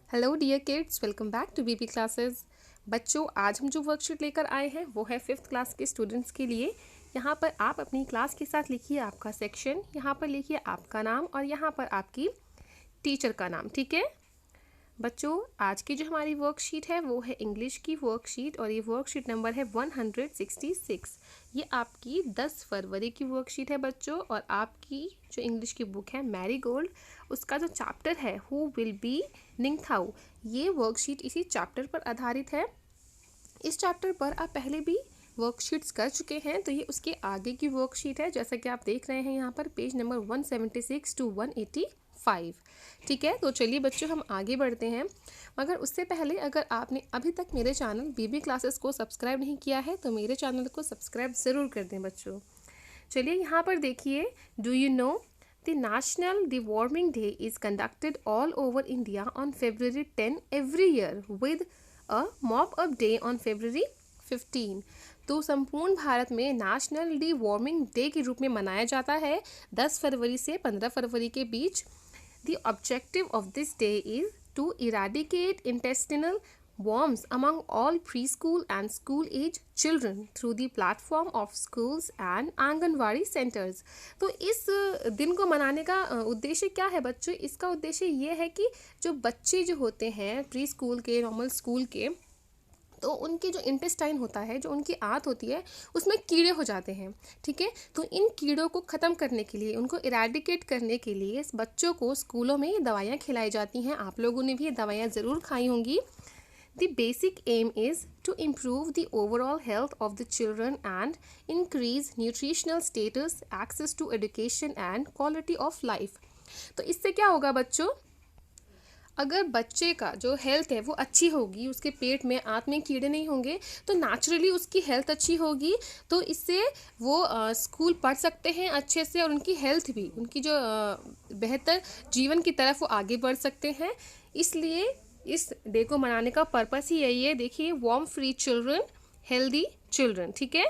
Hello dear kids, welcome back to BB classes. बच्चों, आज हम जो वर्कशीट लेकर आए हैं वो है 5th क्लास के स्टूडेंट्स के लिए। यहाँ पर आप अपनी क्लास के साथ लिखिए आपका सेक्शन, यहाँ पर लिखिए आपका नाम और यहाँ पर आपकी टीचर का नाम। ठीक है बच्चों, आज की जो हमारी वर्कशीट है वो है इंग्लिश की वर्कशीट और ये वर्कशीट नंबर है 166। ये आपकी 10 फरवरी की वर्कशीट है बच्चों। और आपकी जो इंग्लिश की बुक है मैरीगोल्ड, उसका जो चैप्टर है हु विल बी निंगथाउ, ये वर्कशीट इसी चैप्टर पर आधारित है। इस चैप्टर पर आप पहले भी वर्कशीट्स कर चुके हैं, तो ये उसके आगे की वर्कशीट है। जैसा कि आप देख रहे हैं यहाँ पर पेज नंबर 176 to 185। ठीक है, तो चलिए बच्चों हम आगे बढ़ते हैं। मगर उससे पहले अगर आपने अभी तक मेरे चैनल बीबी क्लासेस को सब्सक्राइब नहीं किया है तो मेरे चैनल को सब्सक्राइब ज़रूर कर दें बच्चों। चलिए यहाँ पर देखिए, do you know the national deworming day is conducted all over India on February 10 every year with a mop up day on February 15। तो संपूर्ण भारत में नेशनल डी वार्मिंग डे के रूप में मनाया जाता है 10 फरवरी से 15 फरवरी के बीच। The objective of this day is to eradicate intestinal worms among all preschool and school age children through the platform of schools and anganwadi centers। तो इस दिन को मनाने का उद्देश्य क्या है बच्चों? इसका उद्देश्य ये है कि जो बच्चे जो होते हैं प्री स्कूल के, नॉर्मल स्कूल के, तो उनके जो इंटेस्टाइन होता है, जो उनकी आंत होती है, उसमें कीड़े हो जाते हैं। ठीक है, तो इन कीड़ों को ख़त्म करने के लिए, उनको इराडिकेट करने के लिए इस बच्चों को स्कूलों में ये दवाइयाँ खिलाई जाती हैं। आप लोगों ने भी ये दवाइयाँ ज़रूर खाई होंगी। The basic aim is to improve the overall health of the children and increase nutritional status, access to education and quality of life। तो इससे क्या होगा बच्चों? अगर बच्चे का जो हेल्थ है वो अच्छी होगी, उसके पेट में, आंत में कीड़े नहीं होंगे, तो नेचुरली उसकी हेल्थ अच्छी होगी। तो इससे वो स्कूल पढ़ सकते हैं अच्छे से और उनकी हेल्थ भी, उनकी जो बेहतर जीवन की तरफ वो आगे बढ़ सकते हैं। इसलिए इस डे को मनाने का पर्पस ही यही है। देखिए, worm free children, healthy children. ठीक है,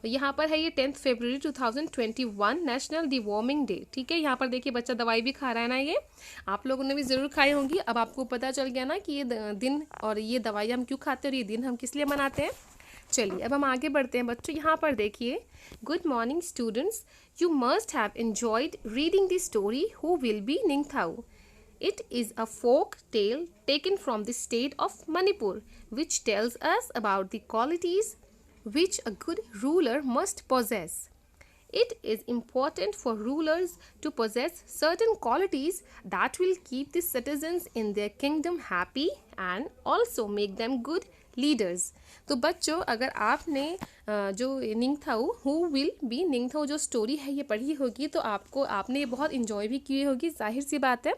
यहाँ पर है ये 10 फरवरी 2021 नेशनल डिवॉर्मिंग डे। ठीक है, यहाँ पर देखिए बच्चा दवाई भी खा रहा है ना, ये आप लोगों ने भी ज़रूर खाई होंगी। अब आपको पता चल गया ना कि ये दिन और ये दवाई हम क्यों खाते हैं और ये दिन हम किस लिए मनाते हैं। चलिए अब हम आगे बढ़ते हैं बच्चों। यहाँ पर देखिए, good morning students, you must have enjoyed reading the story who will be Ningthou. It is a folk tale taken from the state of Manipur, which tells us about the qualities which a good ruler must possess. It is important for rulers to possess certain qualities that will keep the citizens in their kingdom happy and also make them good leaders. तो बच्चों, अगर आपने जो निंगथाउ who will be निंगथाउ जो story है ये पढ़ी होगी तो आपने ये बहुत इन्जॉय भी की होगी, जाहिर सी बात है।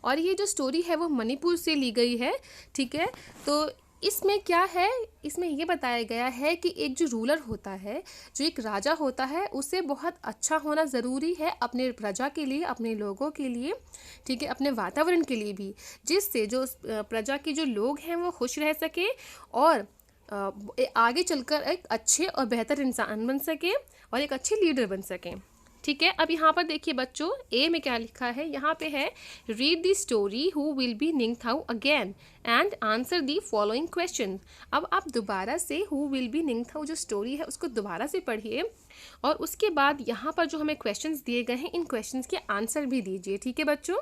और ये जो स्टोरी है वो मणिपुर से ली गई है। ठीक है, तो इसमें क्या है, इसमें ये बताया गया है कि एक जो रूलर होता है, जो एक राजा होता है, उसे बहुत अच्छा होना ज़रूरी है अपने प्रजा के लिए, अपने लोगों के लिए। ठीक है, अपने वातावरण के लिए भी, जिससे जो प्रजा के जो लोग हैं वो खुश रह सके और आगे चलकर एक अच्छे और बेहतर इंसान बन सके और एक अच्छे लीडर बन सकें। ठीक है, अब यहाँ पर देखिए बच्चों, ए में क्या लिखा है, यहाँ पे है read the story who will be Ningthou again and answer the following question. अब आप दोबारा से हु विल बी निंगथाउ जो स्टोरी है उसको दोबारा से पढ़िए और उसके बाद यहाँ पर जो हमें क्वेश्चंस दिए गए हैं, इन क्वेश्चंस के आंसर भी दीजिए। ठीक है बच्चों,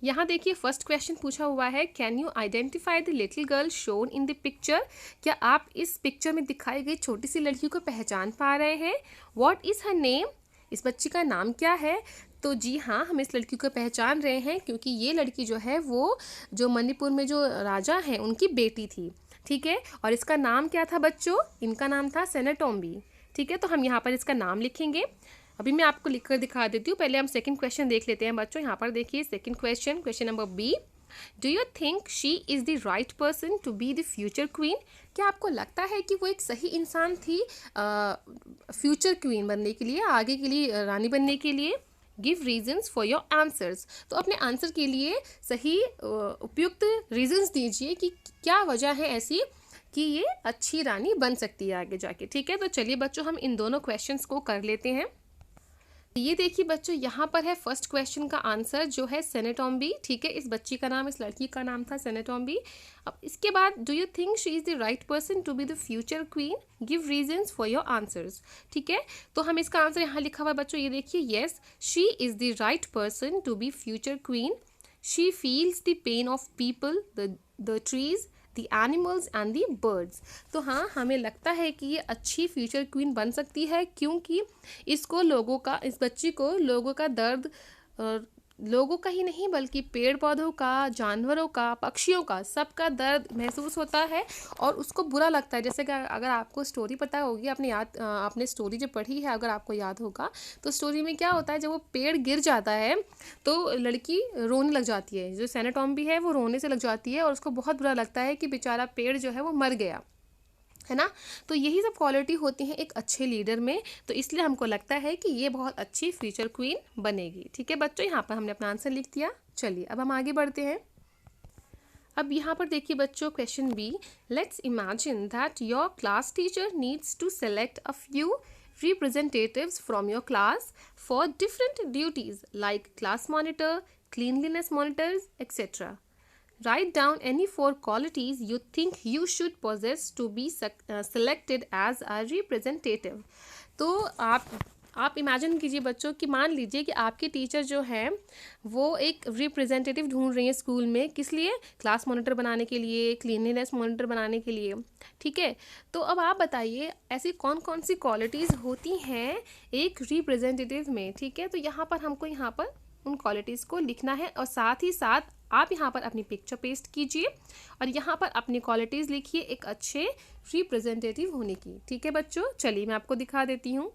यहाँ देखिए फर्स्ट क्वेश्चन पूछा हुआ है, can you identify the little girl shown in the picture. क्या आप इस पिक्चर में दिखाई गई छोटी सी लड़की को पहचान पा रहे हैं? व्हाट इज़ हर नेम, इस बच्ची का नाम क्या है? तो जी हाँ, हम इस लड़की को पहचान रहे हैं क्योंकि ये लड़की जो है वो जो मणिपुर में जो राजा हैं उनकी बेटी थी। ठीक है, और इसका नाम क्या था बच्चों? इनका नाम था सेनेटोम्बी। ठीक है, तो हम यहाँ पर इसका नाम लिखेंगे। अभी मैं आपको लिखकर दिखा देती हूँ, पहले हम सेकंड क्वेश्चन देख लेते हैं बच्चों। यहाँ पर देखिए second question, question number b, do you think she is the right person to be the future queen. क्या आपको लगता है कि वो एक सही इंसान थी फ्यूचर क्वीन बनने के लिए, आगे के लिए रानी बनने के लिए? Give reasons for your answers. तो अपने आंसर के लिए सही उपयुक्त रीजन्स दीजिए कि क्या वजह है ऐसी कि ये अच्छी रानी बन सकती है आगे जाके। ठीक है, तो चलिए बच्चों हम इन दोनों क्वेश्चंस को कर लेते हैं। ये देखिए बच्चों, यहाँ पर है फर्स्ट क्वेश्चन का आंसर जो है सेनेटोम्बी। ठीक है, इस बच्ची का नाम, इस लड़की का नाम था सेनेटोम्बी। अब इसके बाद, do you think she is the right person to be the future queen, give reasons for your answers. ठीक है, तो हम इसका आंसर यहाँ लिखा हुआ है बच्चों, ये देखिए, yes she is the right person to be future queen. She feels the pain of people, the trees, the animals and the birds. तो हाँ, हमें लगता है कि ये अच्छी फ्यूचर क्वीन बन सकती है, क्योंकि इसको लोगों का, इस बच्ची को लोगों का दर्द, लोगों का ही नहीं बल्कि पेड़ पौधों का, जानवरों का, पक्षियों का, सबका दर्द महसूस होता है और उसको बुरा लगता है। जैसे कि अगर आपको स्टोरी पता होगी, आपने स्टोरी जो पढ़ी है, अगर आपको याद होगा, तो स्टोरी में क्या होता है, जब वो पेड़ गिर जाता है तो लड़की रोने लग जाती है, जो सेनेटोम्बी है वो रोने से लग जाती है और उसको बहुत बुरा लगता है कि बेचारा पेड़ जो है वो मर गया, है ना। तो यही सब क्वालिटी होती हैं एक अच्छे लीडर में, तो इसलिए हमको लगता है कि ये बहुत अच्छी फ्यूचर क्वीन बनेगी। ठीक है बच्चों, यहाँ पर हमने अपना आंसर लिख दिया। चलिए अब हम आगे बढ़ते हैं। अब यहाँ पर देखिए बच्चों, question b, let's imagine that your class teacher needs to select a few representatives from your class for different duties like class monitor, cleanliness monitors, etc. Write down any 4 qualities you think you should possess to be selected as a representative. तो आप imagine कीजिए बच्चों कि मान लीजिए कि आपके teacher जो हैं वो एक रिप्रेजेंटेटिव ढूंढ रही हैं स्कूल में, किस लिए, क्लास मॉनिटर बनाने के लिए, क्लीनलीनेस मॉनिटर बनाने के लिए। ठीक है, तो अब आप बताइए ऐसी कौन कौन सी क्वालिटीज़ होती हैं एक रिप्रेजेंटेटिव में। ठीक है, तो यहाँ पर हमको यहाँ पर उन क्वालिटीज़ को लिखना है और साथ ही साथ आप यहाँ पर अपनी पिक्चर पेस्ट कीजिए और यहाँ पर अपनी क्वालिटीज़ लिखिए एक अच्छे रिप्रेजेंटेटिव होने की। ठीक है बच्चों, चलिए मैं आपको दिखा देती हूँ।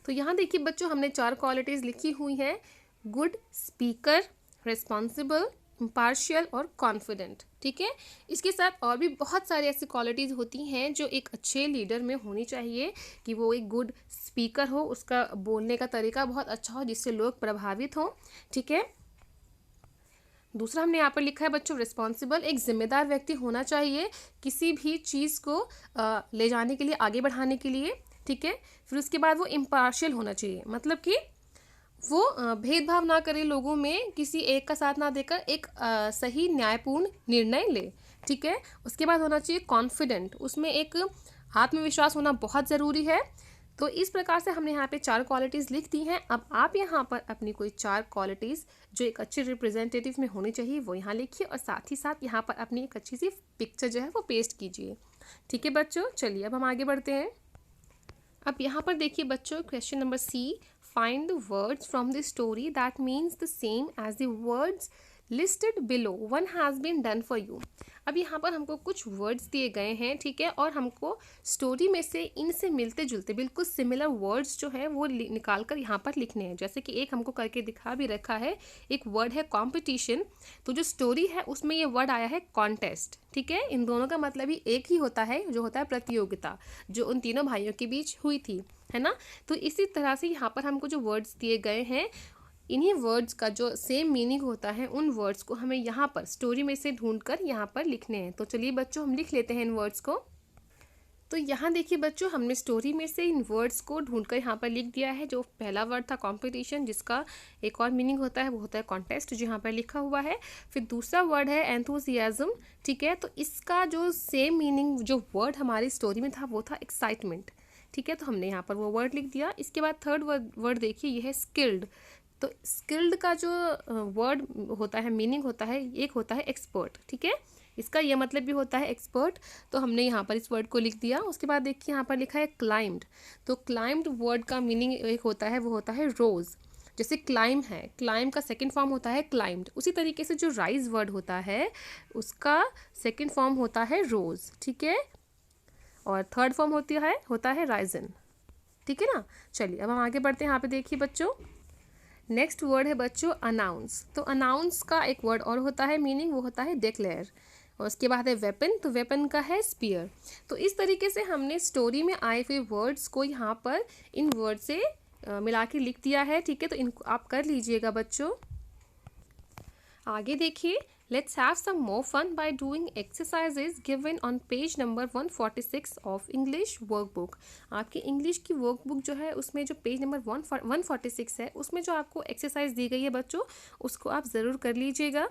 तो यहाँ देखिए बच्चों, हमने 4 क्वालिटीज़ लिखी हुई हैं, गुड स्पीकर, रिस्पॉन्सिबल, इम्पार्शियल और कॉन्फिडेंट। ठीक है, इसके साथ और भी बहुत सारी ऐसी क्वालिटीज़ होती हैं जो एक अच्छे लीडर में होनी चाहिए, कि वो एक गुड स्पीकर हो, उसका बोलने का तरीका बहुत अच्छा हो जिससे लोग प्रभावित हों। ठीक है, दूसरा हमने यहाँ पर लिखा है बच्चों, रिस्पॉन्सिबल, एक जिम्मेदार व्यक्ति होना चाहिए किसी भी चीज़ को ले जाने के लिए, आगे बढ़ाने के लिए। ठीक है, फिर उसके बाद वो इम्पार्शियल होना चाहिए, मतलब कि वो भेदभाव ना करे लोगों में, किसी एक का साथ ना देकर एक सही न्यायपूर्ण निर्णय ले। ठीक है, उसके बाद होना चाहिए कॉन्फिडेंट, उसमें एक आत्मविश्वास होना बहुत ज़रूरी है। तो इस प्रकार से हमने यहाँ पे 4 क्वालिटीज़ लिख दी हैं। अब आप यहाँ पर अपनी कोई 4 क्वालिटीज़ जो एक अच्छे रिप्रेजेंटेटिव में होनी चाहिए वो यहाँ लिखिए और साथ ही साथ यहाँ पर अपनी एक अच्छी सी पिक्चर जो है वो पेस्ट कीजिए। ठीक है बच्चों, चलिए अब हम आगे बढ़ते हैं। अब यहाँ पर देखिए बच्चों, question number c, find the words from the story that means the same as the words listed below, one has been done for you. अब यहाँ पर हमको कुछ वर्ड्स दिए गए हैं, ठीक है, और हमको स्टोरी में से इनसे मिलते जुलते बिल्कुल सिमिलर वर्ड्स जो है वो निकाल कर यहाँ पर लिखने हैं। जैसे कि एक हमको करके दिखा भी रखा है, एक वर्ड है कॉम्पिटिशन, तो जो स्टोरी है उसमें ये वर्ड आया है कॉन्टेस्ट। ठीक है, इन दोनों का मतलब ही एक ही होता है, जो होता है प्रतियोगिता, जो उन तीनों भाइयों के बीच हुई थी, है ना। तो इसी तरह से यहाँ पर हमको जो वर्ड्स दिए गए हैं, इन्हीं वर्ड्स का जो सेम मीनिंग होता है, उन वर्ड्स को हमें यहाँ पर स्टोरी में से ढूंढकर यहाँ पर लिखने हैं। तो चलिए बच्चों, हम लिख लेते हैं इन वर्ड्स को। तो यहाँ देखिए बच्चों, हमने स्टोरी में से इन वर्ड्स को ढूंढकर यहाँ पर लिख दिया है। जो पहला वर्ड था कॉम्पिटिशन, जिसका एक और मीनिंग होता है, वो होता है कॉन्टेस्ट, जो यहाँ पर लिखा हुआ है। फिर दूसरा वर्ड है एंथुसियाज्म, ठीक है, तो इसका जो सेम मीनिंग जो वर्ड हमारी स्टोरी में था वो था एक्साइटमेंट। ठीक है, तो हमने यहाँ पर वो वर्ड लिख दिया। इसके बाद थर्ड वर्ड देखिए, ये है स्किल्ड। तो स्किल्ड का जो वर्ड होता है, मीनिंग होता है, एक होता है एक्सपर्ट। ठीक है, इसका यह मतलब भी होता है एक्सपर्ट, तो हमने यहाँ पर इस वर्ड को लिख दिया। उसके बाद देखिए यहाँ पर लिखा है क्लाइम्ड, तो क्लाइम्ड वर्ड का मीनिंग एक होता है, वो होता है रोज़। जैसे क्लाइम है, क्लाइम का सेकंड फॉर्म होता है क्लाइम्ड, उसी तरीके से जो राइज वर्ड होता है उसका सेकंड फॉर्म होता है रोज़। ठीक है, और थर्ड फॉर्म होता है राइजन। ठीक है ना, चलिए अब हम आगे बढ़ते हैं। यहाँ पे देखिए बच्चों, नेक्स्ट वर्ड है बच्चों अनाउंस। तो अनाउंस का एक वर्ड और होता है मीनिंग, वो होता है डिक्लेयर। और उसके बाद है वेपन, तो वेपन का है स्पीयर। तो इस तरीके से हमने स्टोरी में आए हुए वर्ड्स को यहाँ पर इन वर्ड से मिला के लिख दिया है। ठीक है, तो इनको आप कर लीजिएगा बच्चों। आगे देखिए, let's have some more fun by doing exercises given on page number 146 of English workbook. आपकी इंग्लिश की वर्कबुक जो है उसमें जो पेज नंबर 146 है उसमें जो आपको एक्सरसाइज दी गई है बच्चों, उसको आप ज़रूर कर लीजिएगा।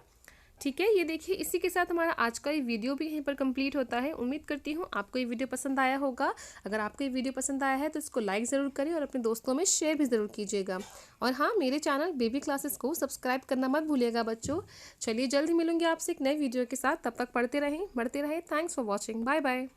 ठीक है, ये देखिए इसी के साथ हमारा आज का ये वीडियो भी यहीं पर कंप्लीट होता है। उम्मीद करती हूँ आपको ये वीडियो पसंद आया होगा। अगर आपको ये वीडियो पसंद आया है तो इसको लाइक ज़रूर करें और अपने दोस्तों में शेयर भी ज़रूर कीजिएगा। और हाँ, मेरे चैनल बेबी क्लासेस को सब्सक्राइब करना मत भूलिएगा बच्चों। चलिए जल्दी मिलूंगी आपसे एक नए वीडियो के साथ, तब तक पढ़ते रहें बढ़ते रहें। Thanks for watching, bye bye.